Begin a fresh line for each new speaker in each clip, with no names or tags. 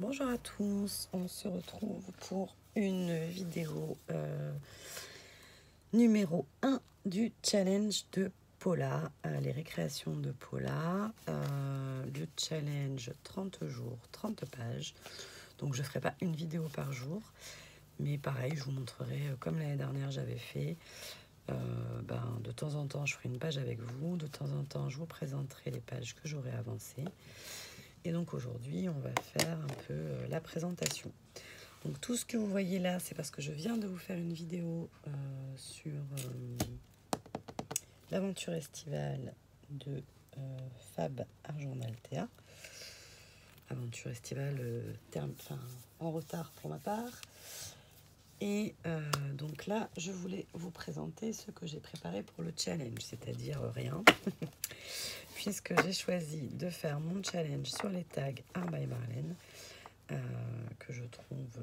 Bonjour à tous, on se retrouve pour une vidéo numéro 1 du challenge de Paula, les récréations de Paula, le challenge 30 jours, 30 pages. Donc je ne ferai pas une vidéo par jour, mais pareil, je vous montrerai comme l'année dernière j'avais fait. De temps en temps je ferai une page avec vous, de temps en temps je vous présenterai les pages que j'aurai avancées. Et donc aujourd'hui, on va faire un peu la présentation. Donc tout ce que vous voyez là, c'est parce que je viens de vous faire une vidéo sur l'aventure estivale de Fab Argent Altea. Aventure estivale en retard pour ma part. Et donc là, je voulais vous présenter ce que j'ai préparé pour le challenge, c'est-à-dire rien. Puisque j'ai choisi de faire mon challenge sur les tags Art by Marlène, que je trouve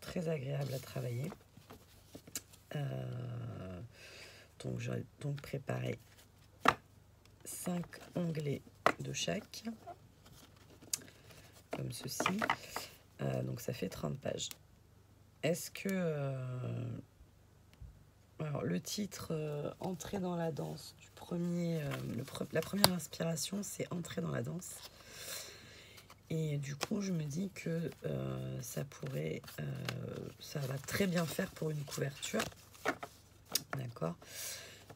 très agréable à travailler. Donc j'ai préparé 5 onglets de chaque, comme ceci. Donc ça fait 30 pages. Est-ce que... alors le titre Entrer dans la danse du premier, la première inspiration, c'est Entrer dans la danse. Et du coup, je me dis que ça va très bien faire pour une couverture. D'accord.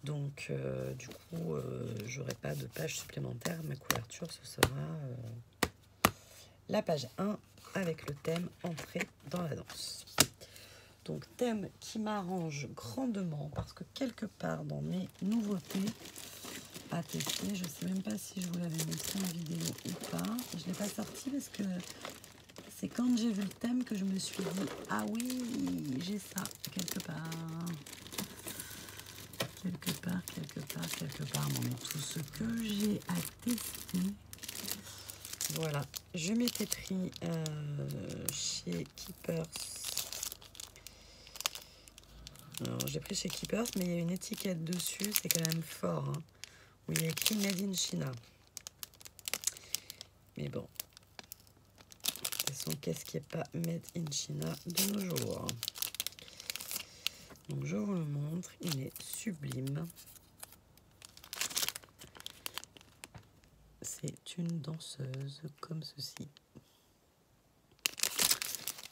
Donc, du coup, j'aurai pas de page supplémentaire. Ma couverture, ce sera la page 1 avec le thème Entrer dans la danse. Donc, thème qui m'arrange grandement parce que quelque part dans mes nouveautés à tester, je sais même pas si je vous l'avais montré en vidéo ou pas. Je l'ai pas sorti parce que c'est quand j'ai vu le thème que je me suis dit « Ah oui, j'ai ça quelque part. » Quelque part. Bon, mais tout ce que j'ai à tester. Voilà, je m'étais pris chez Keepers. Alors, j'ai pris chez Keepers, mais il y a une étiquette dessus, c'est quand même fort, hein, où il y a écrit Made in China. Mais bon, de toute façon, qu'est-ce qui n'est pas Made in China de nos jours? Donc, je vous le montre, il est sublime. C'est une danseuse comme ceci.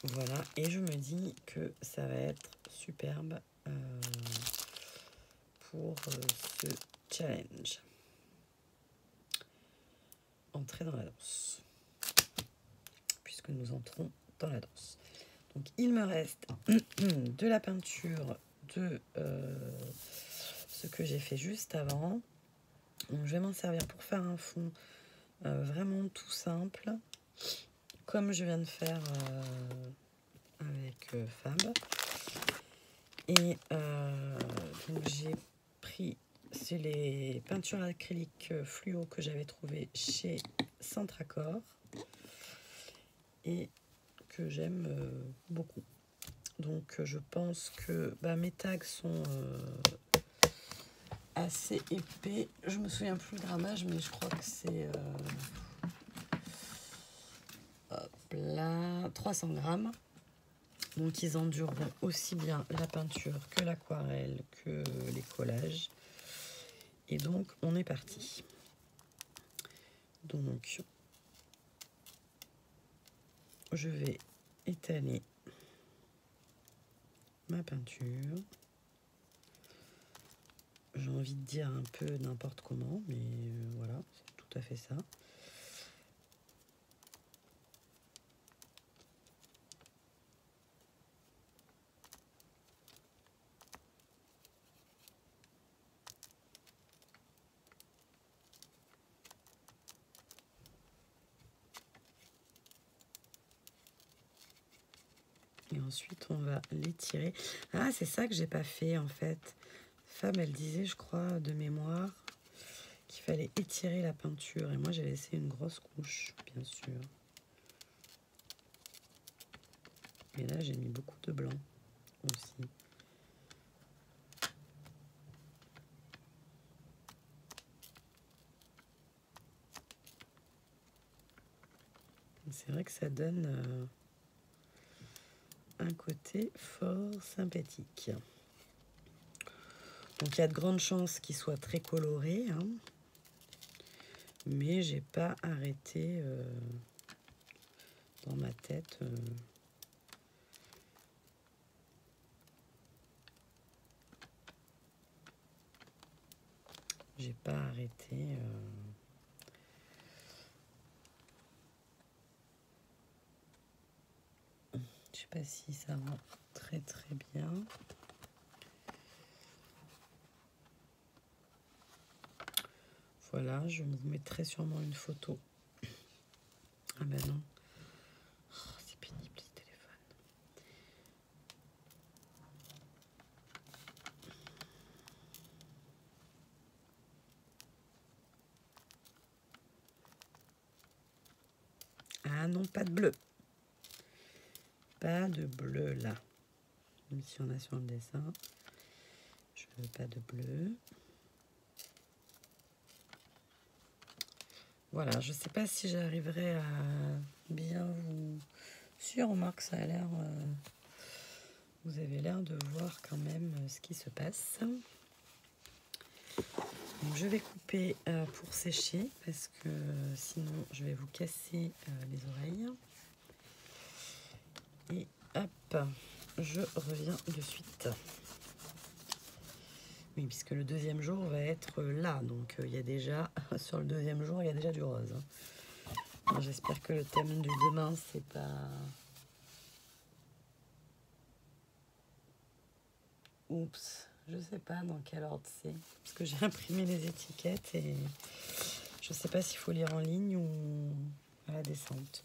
Voilà, et je me dis que ça va être superbe pour ce challenge. Entrer dans la danse. Puisque nous entrons dans la danse. Donc il me reste de la peinture de ce que j'ai fait juste avant. Donc je vais m'en servir pour faire un fond vraiment tout simple, comme je viens de faire avec Fab. Et donc j'ai pris, c'est les peintures acryliques fluo que j'avais trouvées chez Centracor et que j'aime beaucoup. Donc je pense que mes tags sont assez épais. Je me souviens plus le grammage, mais je crois que c'est là, 300 grammes. Donc ils endureront aussi bien la peinture que l'aquarelle, que les collages. Et donc on est parti. Donc je vais étaler ma peinture. J'ai envie de dire un peu n'importe comment, mais voilà, c'est tout à fait ça. Et ensuite, on va l'étirer. Ah, c'est ça que j'ai pas fait, en fait. Fab, elle disait, je crois, de mémoire, qu'il fallait étirer la peinture. Et moi, j'ai laissé une grosse couche, bien sûr. Et là, j'ai mis beaucoup de blanc aussi. c'est vrai que ça donne un côté fort sympathique. Donc il y a de grandes chances qu'il soit très coloré, hein, mais j'ai pas arrêté dans ma tête. J'ai pas arrêté. Je sais pas si ça rend très très bien. Voilà, je vous mettrai sûrement une photo. Ah ben non. Oh, c'est pénible ce téléphone. Ah non, pas de bleu. Pas de bleu là. Même si on a sur le dessin. Je veux pas de bleu. Voilà, je sais pas si j'arriverai à bien vous... Si, remarque, ça a l'air... Vous avez l'air de voir quand même ce qui se passe. Donc, je vais couper pour sécher parce que sinon je vais vous casser les oreilles. Et hop, je reviens de suite. Oui, puisque le deuxième jour va être là. Donc il y a déjà, sur le deuxième jour, il y a déjà du rose. J'espère que le thème du demain, c'est pas... Oups, je sais pas dans quel ordre c'est. Parce que j'ai imprimé les étiquettes et je sais pas s'il faut lire en ligne ou à la descente.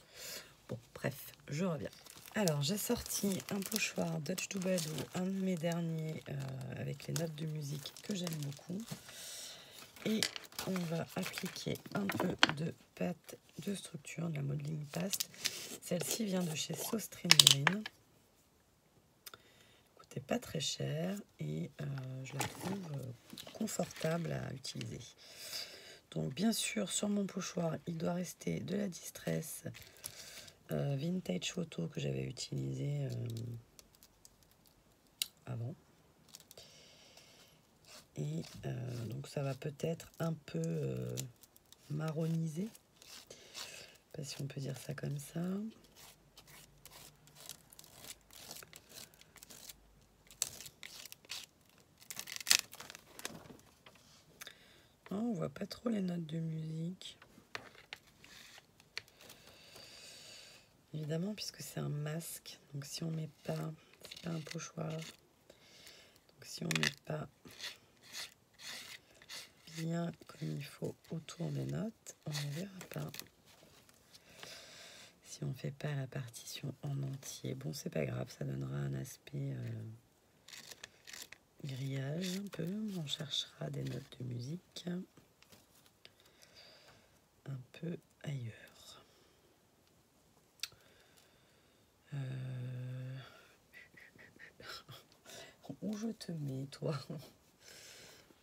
Bon, bref, je reviens. Alors, j'ai sorti un pochoir Dutch Doubadou, un de mes derniers avec les notes de musique que j'aime beaucoup. Et on va appliquer un peu de pâte de structure, de la modeling paste. Celle-ci vient de chez Sauce Trinurine. Coûtait pas très cher et je la trouve confortable à utiliser. Donc, bien sûr, sur mon pochoir, il doit rester de la Distress Vintage Photo que j'avais utilisé avant. Et donc ça va peut-être un peu marroniser. Je sais pas si on peut dire ça comme ça. Oh, on voit pas trop les notes de musique. Évidemment, puisque c'est un masque. Donc si on met pas, c'est pas un pochoir. Donc si on met pas bien comme il faut autour des notes, on ne verra pas. Si on fait pas la partition en entier, bon c'est pas grave, ça donnera un aspect grillage un peu. On cherchera des notes de musique un peu ailleurs. Où je te mets, toi?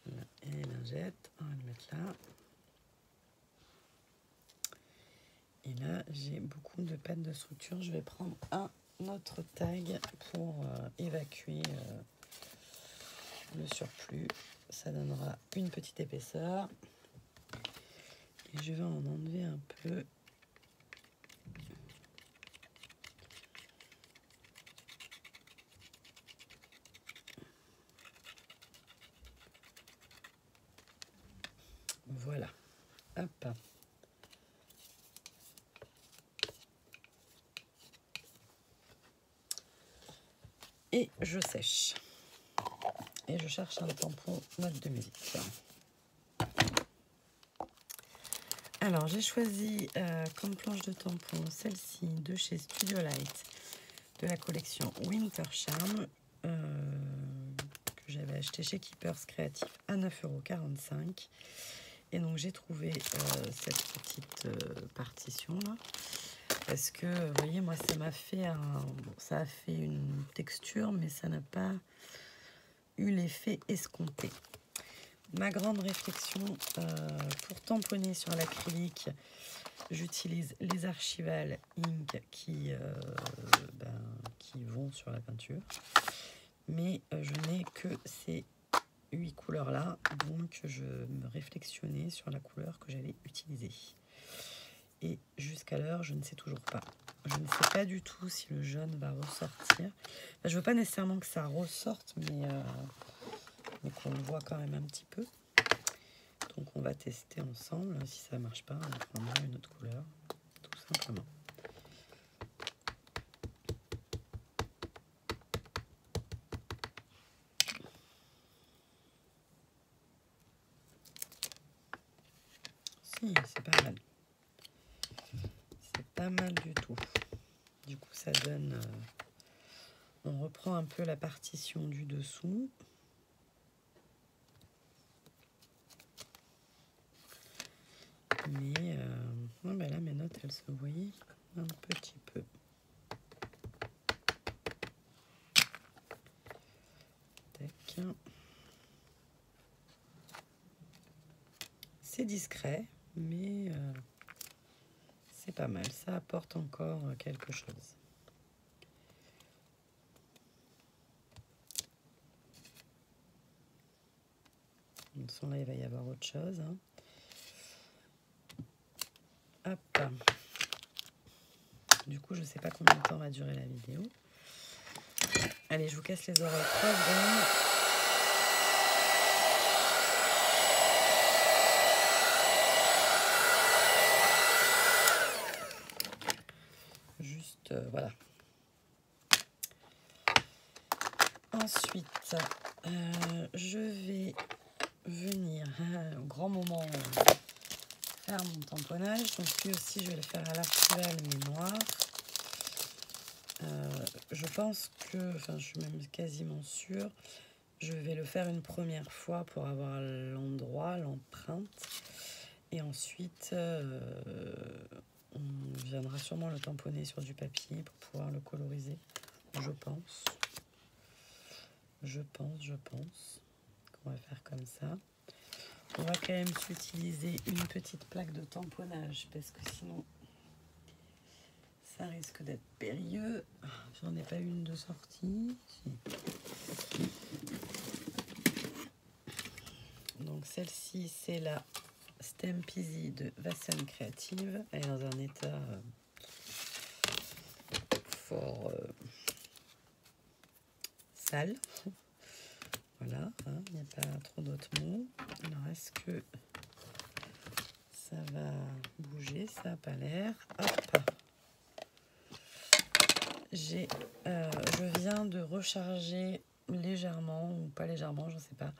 Voilà. Et les lingettes, on va le mettre là. Et là, j'ai beaucoup de pâte de structure. Je vais prendre un autre tag pour évacuer le surplus. Ça donnera une petite épaisseur. Et je vais en enlever un peu. Voilà. Hop. Et je sèche. Et je cherche un tampon note de musique. Alors, j'ai choisi comme planche de tampon celle-ci de chez Studio Light de la collection Winter Charm que j'avais acheté chez Keepers Creative à 9,45 €. Et donc, j'ai trouvé cette petite partition là parce que, vous voyez, moi, ça m'a fait ça a fait une texture, mais ça n'a pas eu l'effet escompté. Ma grande réflexion pour tamponner sur l'acrylique, J'utilise les Archival Ink qui vont sur la peinture. Mais je n'ai que ces 8 couleurs là, donc je me réflexionnais sur la couleur que j'allais utiliser. Et jusqu'à l'heure, je ne sais toujours pas. Je ne sais pas du tout si le jaune va ressortir. Enfin, je veux pas nécessairement que ça ressorte, mais qu'on le voit quand même un petit peu. Donc on va tester ensemble. Si ça marche pas, on prendra une autre couleur, tout simplement. Si, c'est pas mal. C'est pas mal du tout. Du coup, ça donne... on reprend un peu la partition du dessous. Mais là, mes notes, elles se voyaient un petit peu. Tac. C'est discret, mais c'est pas mal. Ça apporte encore quelque chose. De toute façon, là, il va y avoir autre chose. Hein. Hop. Du coup, je sais pas combien de temps va durer la vidéo. Allez, je vous casse les oreilles 3 secondes. Juste, voilà. Ensuite, je vais venir au grand moment faire mon tamponnage. Donc lui aussi, je vais le faire à l'Archival, mais noir. Je pense que, enfin, je suis même quasiment sûre, je vais le faire une première fois pour avoir l'endroit, l'empreinte. Et ensuite, on viendra sûrement le tamponner sur du papier pour pouvoir le coloriser. Je pense. Je pense qu'on va faire comme ça. On va quand même utiliser une petite plaque de tamponnage parce que sinon ça risque d'être périlleux. J'en ai pas une de sortie. Si. Donc celle-ci, c'est la Stampeasy de Vassen Creative. Elle est dans un état fort sale. Voilà, hein, il n'y a pas trop d'autres mots. Alors, est-ce que ça va bouger? Ça n'a pas l'air. Hop. Je viens de recharger légèrement, ou pas légèrement, je ne sais pas,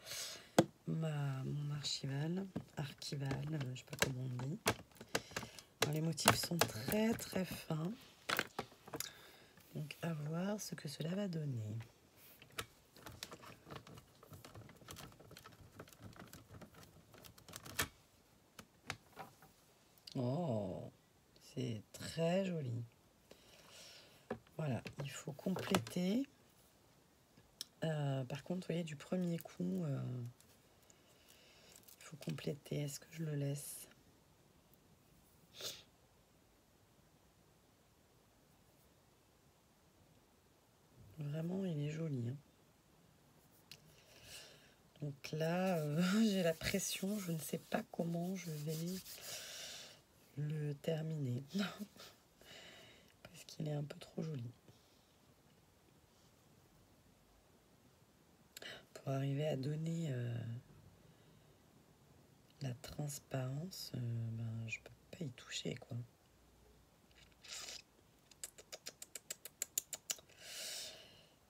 mon archival, je ne sais pas comment on dit. Alors, les motifs sont très très fins. Donc, à voir ce que cela va donner. Oh, c'est très joli. Voilà, il faut compléter. Par contre, vous voyez, du premier coup, il faut compléter. Est-ce que je le laisse? Vraiment, il est joli. Hein. Donc là, j'ai la pression. Je ne sais pas comment je vais le terminer. Parce qu'il est un peu trop joli. Pour arriver à donner la transparence, je peux pas y toucher, quoi.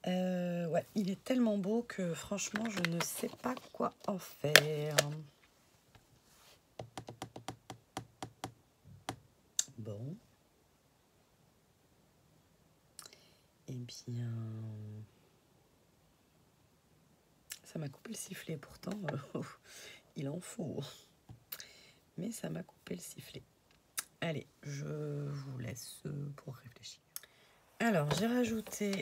Ouais, il est tellement beau que franchement, je ne sais pas quoi en faire. Bon. Eh bien, ça m'a coupé le sifflet pourtant. Il en faut. Mais ça m'a coupé le sifflet. Allez, je vous laisse pour réfléchir. Alors, j'ai rajouté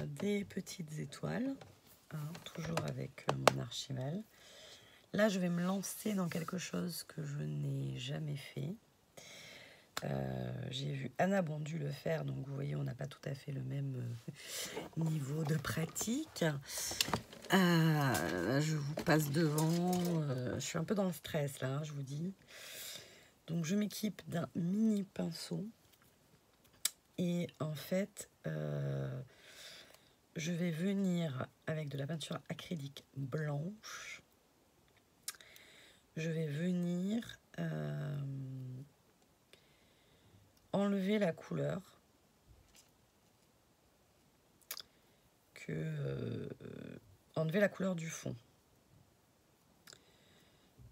des petites étoiles, hein, toujours avec mon archival. Là, je vais me lancer dans quelque chose que je n'ai jamais fait. J'ai vu Anna Bondu le faire, donc vous voyez, on n'a pas tout à fait le même niveau de pratique. Je vous passe devant. Je suis un peu dans le stress là, hein, je vous dis. Donc je m'équipe d'un mini pinceau. Et en fait, je vais venir avec de la peinture acrylique blanche. Je vais venir enlever la couleur enlever la couleur du fond.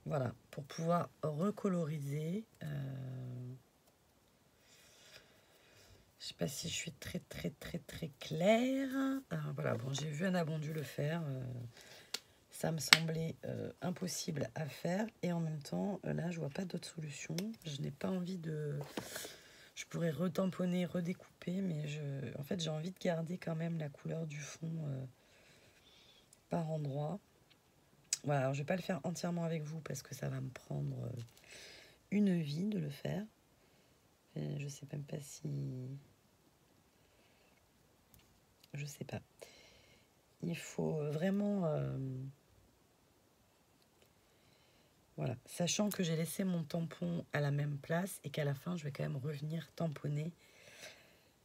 Voilà, pour pouvoir recoloriser. Je sais pas si je suis très claire. Voilà, bon, j'ai vu Anna Bondu le faire. Ça me semblait impossible à faire. Et en même temps, là, je vois pas d'autre solution. Je n'ai pas envie de... Je pourrais retamponner, redécouper, mais en fait, j'ai envie de garder quand même la couleur du fond par endroit. Voilà, alors je vais pas le faire entièrement avec vous parce que ça va me prendre une vie de le faire. Et je sais même pas si... Je sais pas. Il faut vraiment... Voilà, sachant que j'ai laissé mon tampon à la même place et qu'à la fin, je vais quand même revenir tamponner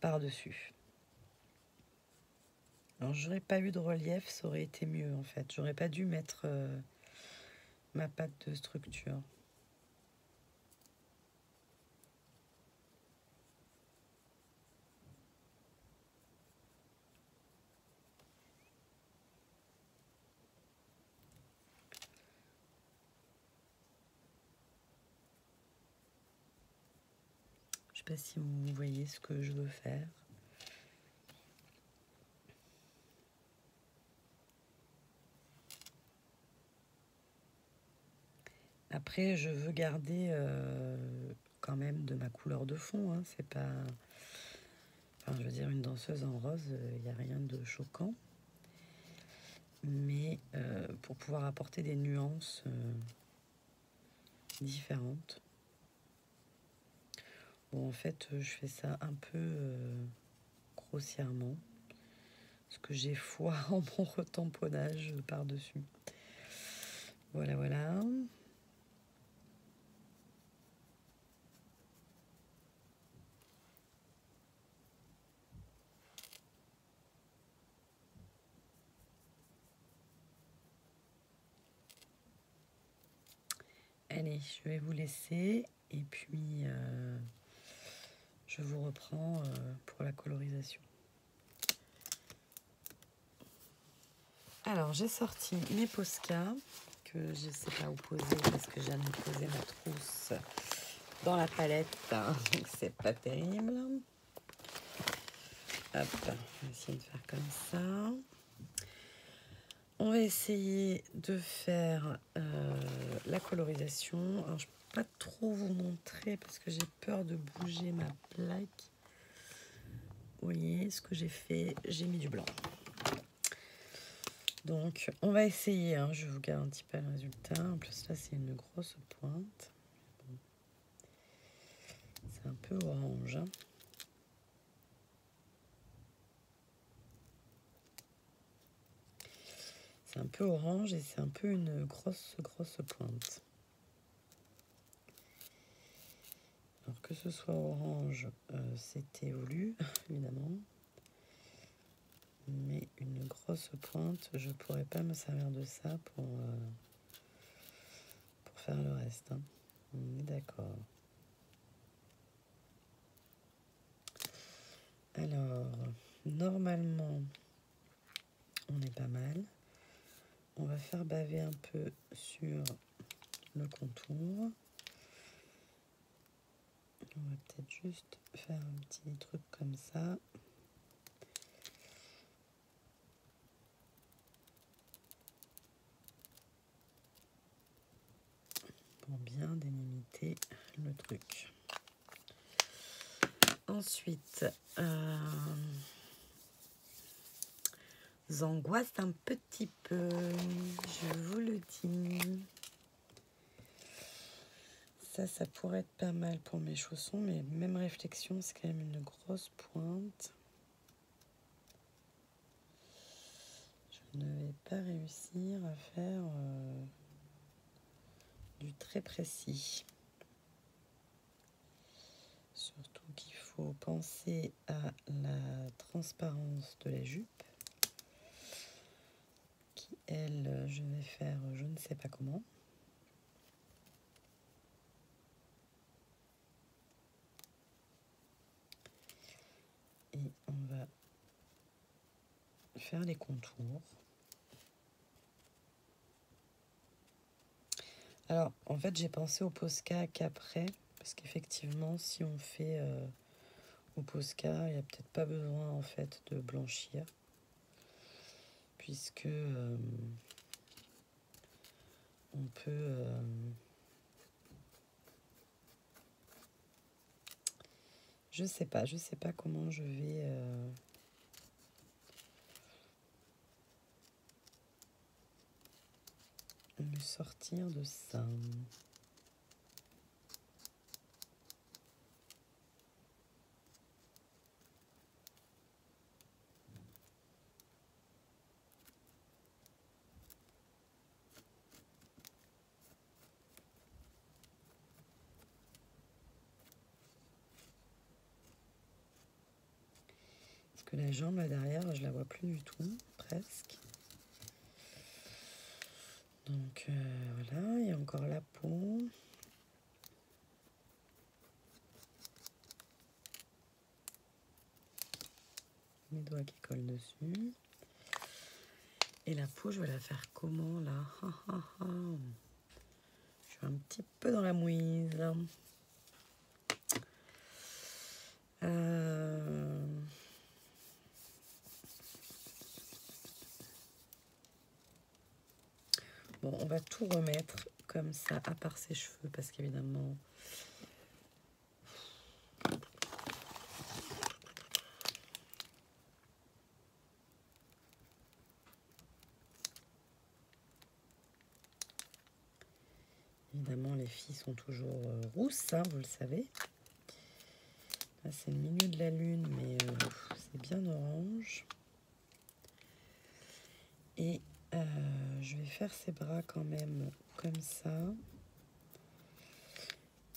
par-dessus. Alors, j'aurais pas eu de relief, ça aurait été mieux en fait. J'aurais pas dû mettre ma pâte de structure. Je sais pas si vous voyez ce que je veux faire. Après, je veux garder quand même de ma couleur de fond. Hein. C'est pas... Enfin, je veux dire, une danseuse en rose, il n'y a rien de choquant. Mais pour pouvoir apporter des nuances différentes. Bon, en fait, je fais ça un peu grossièrement. Parce que j'ai foi en mon retamponnage par-dessus. Voilà, voilà. Allez, je vais vous laisser. Et puis, je vous reprends pour la colorisation. Alors, j'ai sorti mes Posca que je ne sais pas où poser parce que j'ai viens de poser ma trousse dans la palette. Donc, c'est pas terrible. Hop, on va essayer de faire comme ça. On va essayer de faire la colorisation. Alors, je ne peux pas trop vous montrer parce que j'ai peur de bouger ma plaque. Vous voyez ce que j'ai fait? J'ai mis du blanc. Donc, on va essayer. Hein, je vous garantis pas le résultat. En plus, là, c'est une grosse pointe. Bon. C'est un peu orange. Hein. C'est un peu orange et c'est un peu une grosse pointe. Alors que ce soit orange, c'était voulu, évidemment. Mais une grosse pointe, je pourrais pas me servir de ça pour faire le reste. Hein. On est d'accord. Alors, normalement, on est pas mal. On va faire baver un peu sur le contour. On va peut-être juste faire un petit truc comme ça. Pour bien délimiter le truc. Ensuite, j'angoisse un petit peu, je vous le dis. Ça pourrait être pas mal pour mes chaussons, mais même réflexion, c'est quand même une grosse pointe. Je ne vais pas réussir à faire du très précis. Surtout qu'il faut penser à la transparence de la jupe, qui, elle, je vais faire je ne sais pas comment. Et on va faire les contours. Alors, en fait, j'ai pensé au Posca qu'après, parce qu'effectivement, si on fait au Posca, il n'y a peut-être pas besoin, en fait, de blanchir, puisque on peut... je sais pas comment je vais... me sortir de ça. Parce que la jambe là derrière, je la vois plus du tout, presque. Donc voilà, il y a encore la peau. Mes doigts qui collent dessus. Et la peau, je vais la faire comment là? Je suis un petit peu dans la mouise là. Bon, on va tout remettre comme ça, à part ses cheveux, parce qu'évidemment... Évidemment, les filles sont toujours rousses, hein, vous le savez. Là, c'est le milieu de la lune, mais c'est bien orange. Et je vais faire ses bras quand même comme ça.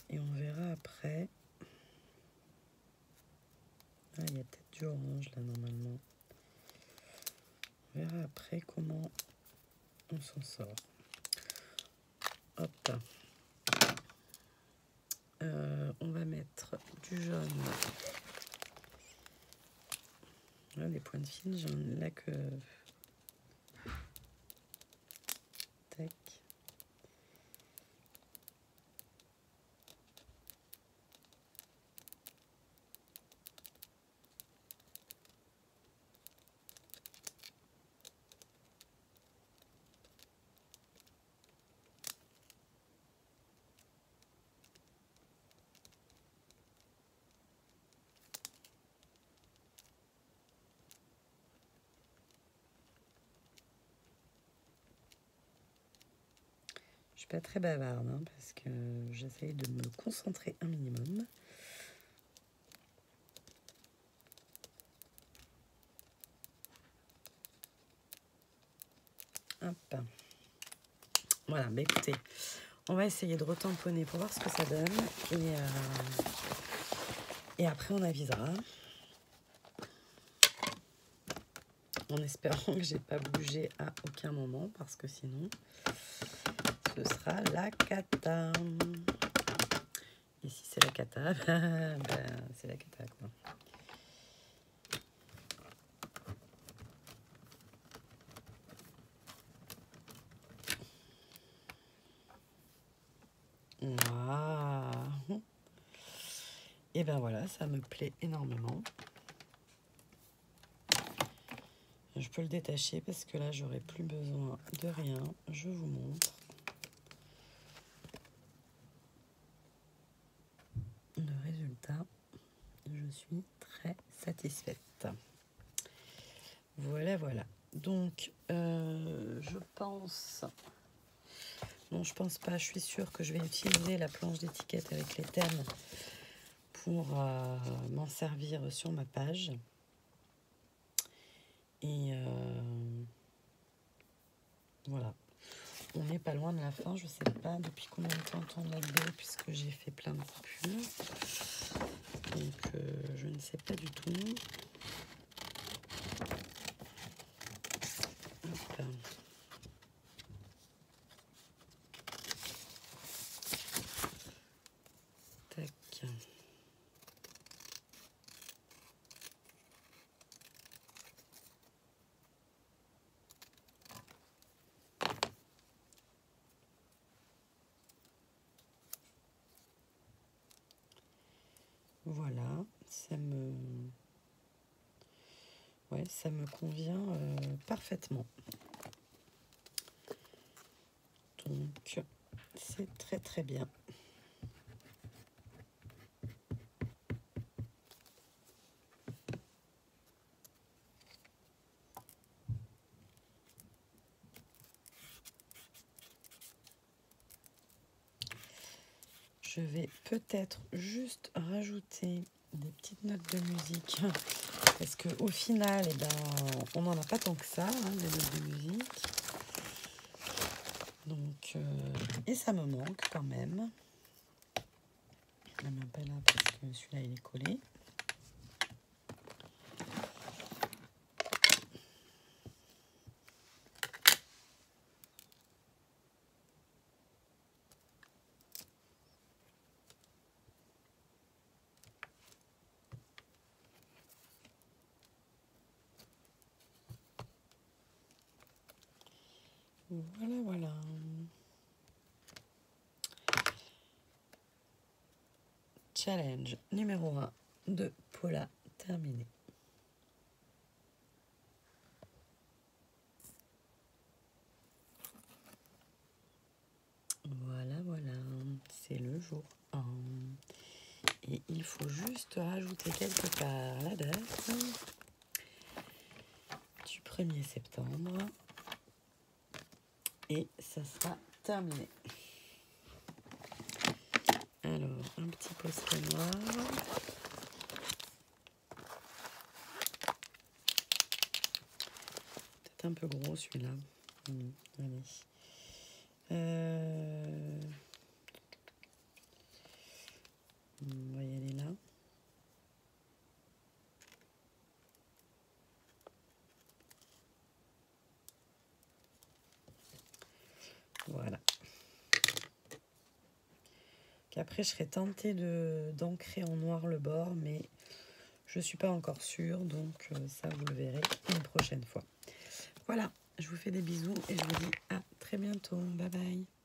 Et on verra après. Ah, il y a peut-être du orange là, normalement. On verra après comment on s'en sort. Hop. On va mettre du jaune. Là, les pointes fines, j'en ai que... Tac. Je suis pas très bavarde, hein, parce que j'essaye de me concentrer un minimum. Hop. Voilà, bah écoutez, on va essayer de retamponner pour voir ce que ça donne. Et après, on avisera. En espérant que j'ai pas bougé à aucun moment, parce que sinon, ce sera la cata. Et si c'est la cata, ben, c'est la cata, quoi. Wow. Et ben voilà, ça me plaît énormément. Je peux le détacher parce que là, j'aurai plus besoin de rien. Je vous montre. Le résultat, je suis très satisfaite. Voilà, voilà. Donc, je pense Non, je pense pas. Je suis sûre que je vais utiliser la planche d'étiquette avec les thèmes pour m'en servir sur ma page. Et voilà. On n'est pas loin de la fin. Je sais pas depuis combien de temps tourne la vidéo puisque j'ai fait plein de coupures. Donc je ne sais pas du tout. Hop. Tac. Voilà, ça me convient parfaitement. Donc, c'est très très bien. Je vais peut-être juste rajouter des petites notes de musique parce qu'au final, eh ben, on n'en a pas tant que ça, hein, des notes de musique. Donc, et ça me manque quand même. Même pas là parce que celui-là il est collé. Voilà, voilà. Challenge numéro 1 de Paula terminé. Voilà, voilà. C'est le jour 1. Et il faut juste rajouter quelque part la date du 1er septembre. Et ça sera terminé. Alors, un petit post-it noir. Peut-être un peu gros celui-là. Allez. On va y aller là. Voilà. Après, je serais tentée d'ancrer en noir le bord, mais je ne suis pas encore sûre, donc ça, vous le verrez une prochaine fois. Voilà, je vous fais des bisous et je vous dis à très bientôt. Bye bye.